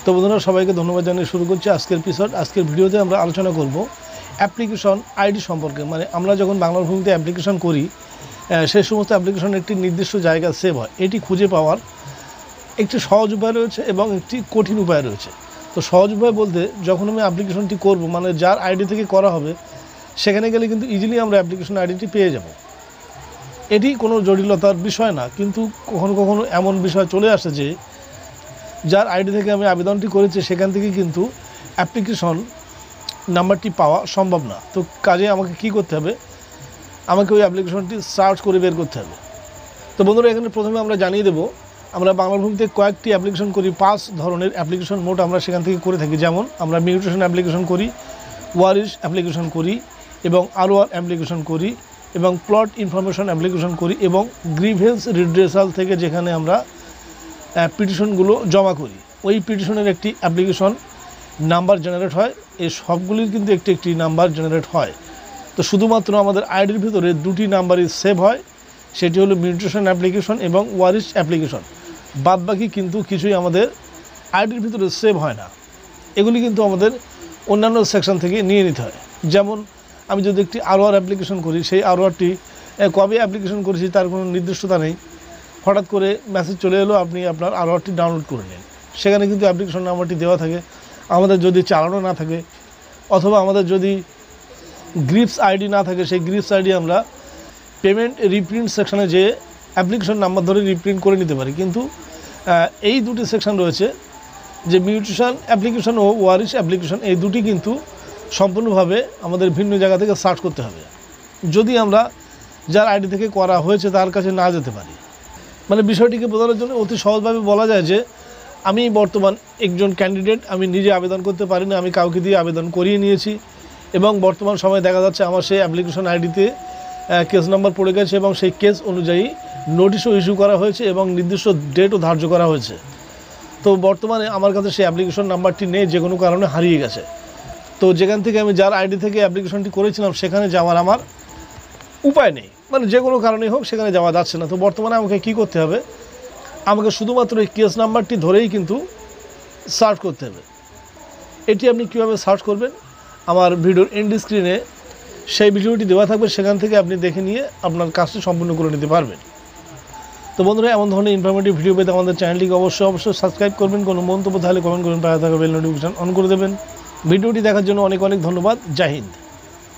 তো বন্ধুরা সবাইকে ধন্যবাদ জানিয়ে শুরু করছি আজকের এপিসোড। আজকের ভিডিওতে আমরা আলোচনা করব অ্যাপ্লিকেশন আইডি সম্পর্কে। মানে আমরা যখন বাংলা ভূমিতে অ্যাপ্লিকেশন করি সেই সমস্ত অ্যাপ্লিকেশন একটি নির্দিষ্ট জায়গা সেভ হয়। এটি খুঁজে পাওয়ার একটি সহজ উপায় রয়েছে এবং একটি কঠিন উপায় রয়েছে। তো সহজ উপায় বলতে, যখন আমি অ্যাপ্লিকেশনটি করব, মানে যার আইডি থেকে করা হবে, সেখানে গেলে কিন্তু ইজিলি আমরা অ্যাপ্লিকেশন আইডিটি পেয়ে যাব। এটি কোনো জটিলতার বিষয় না, কিন্তু কখনো কখনো এমন বিষয় চলে আসে যে যার আইডি থেকে আমি আবেদনটি করেছি সেখান থেকে কিন্তু অ্যাপ্লিকেশন নাম্বারটি পাওয়া সম্ভব না। তো কাজে আমাকে কি করতে হবে, আমাকে ওই অ্যাপ্লিকেশনটি সার্চ করে বের করতে হবে। তো বন্ধুরা, এখানে প্রথমে আমরা জানিয়ে দেবো, আমরা বাংলা ভূমিতে কয়েকটি অ্যাপ্লিকেশন করি, 5 ধরনের অ্যাপ্লিকেশন মোট আমরা সেখান থেকে করে থাকি। যেমন আমরা মিউটেশন অ্যাপ্লিকেশন করি, ওয়ারিশ অ্যাপ্লিকেশন করি, এবং আরওআর অ্যাপ্লিকেশন করি, এবং প্লট ইনফরমেশন অ্যাপ্লিকেশন করি, এবং গ্রিভেন্স রিড্রেসাল থেকে যেখানে আমরা পিটিশনগুলো জমা করি, ওই পিটিশনের একটি অ্যাপ্লিকেশন নাম্বার জেনারেট হয়। এই সবগুলির কিন্তু একটি একটি নাম্বার জেনারেট হয়। তো শুধুমাত্র আমাদের আইডির ভিতরে দুটি নাম্বারই সেভ হয়, সেটি হলো মিউটেশন অ্যাপ্লিকেশন এবং ওয়ারিশ অ্যাপ্লিকেশন। বাদবাকি কিন্তু কিছুই আমাদের আইডির ভিতরে সেভ হয় না। এগুলি কিন্তু আমাদের অন্যান্য সেকশন থেকে নিয়ে নিতে হয়। যেমন আমি যদি একটি আরওআর অ্যাপ্লিকেশন করি, সেই আরওআরটি কবে অ্যাপ্লিকেশন করেছি তার কোনো নির্দিষ্টতা নেই। হঠাৎ করে মেসেজ চলে এলো, আপনি আপনার আরওআরটি ডাউনলোড করে নিন, সেখানে কিন্তু অ্যাপ্লিকেশন নাম্বারটি দেওয়া থাকে। আমাদের যদি চালানো না থাকে, অথবা আমাদের যদি গ্রিপস আইডি না থাকে, সেই গ্রিপস আইডি আমরা পেমেন্ট রিপ্রিন্ট সেকশানে যে অ্যাপ্লিকেশন নাম্বার ধরে রিপ্রিন্ট করে নিতে পারি। কিন্তু এই দুটি সেকশন রয়েছে, যে মিউটেশন অ্যাপ্লিকেশন ও ওয়ারিশ অ্যাপ্লিকেশন, এই দুটি কিন্তু সম্পূর্ণভাবে আমাদের ভিন্ন জায়গা থেকে সার্চ করতে হবে, যদি আমরা যার আইডি থেকে করা হয়েছে তার কাছে না যেতে পারি। মানে বিষয়টিকে বোঝানোর জন্য অতি সহজভাবে বলা যায় যে আমি বর্তমান একজন ক্যান্ডিডেট, আমি নিজে আবেদন করতে পারি না, আমি কাউকে দিয়ে আবেদন করিয়ে নিয়েছি, এবং বর্তমান সময়ে দেখা যাচ্ছে আমার সেই অ্যাপ্লিকেশন আইডিতে কেস নাম্বার পড়ে গেছে, এবং সেই কেস অনুযায়ী নোটিশও ইস্যু করা হয়েছে এবং নির্দিষ্ট ডেটও ধার্য করা হয়েছে। তো বর্তমানে আমার কাছে সেই অ্যাপ্লিকেশন নাম্বারটি নেই, যে কোনো কারণে হারিয়ে গেছে। তো যেখান থেকে আমি যার আইডি থেকে অ্যাপ্লিকেশনটি করেছিলাম সেখানে যাওয়ার আমার উপায় নেই, মানে যে কোনো কারণেই হোক সেখানে যাওয়া যাচ্ছে না। তো বর্তমানে আমাকে কি করতে হবে, আমাকে শুধুমাত্র এই কেস নাম্বারটি ধরেই কিন্তু সার্চ করতে হবে। এটি আপনি কীভাবে সার্চ করবেন, আমার ভিডিওর এন্ড স্ক্রিনে সেই ভিডিওটি দেওয়া থাকবে, সেখান থেকে আপনি দেখে নিয়ে আপনার কাজটি সম্পূর্ণ করে নিতে পারবেন। তো বন্ধুরা, এমন ধরনের ইনফরমেটিভ ভিডিও পেতে আমাদের চ্যানেলটিকে অবশ্যই সাবস্ক্রাইব করবেন। কোনো মন্তব্য তাহলে কমেন্ট করবেন, পাশে থাকা বেল নোটিফিকেশন অন করে দেবেন। ভিডিওটি দেখার জন্য অনেক অনেক ধন্যবাদ। জয় হিন্দ।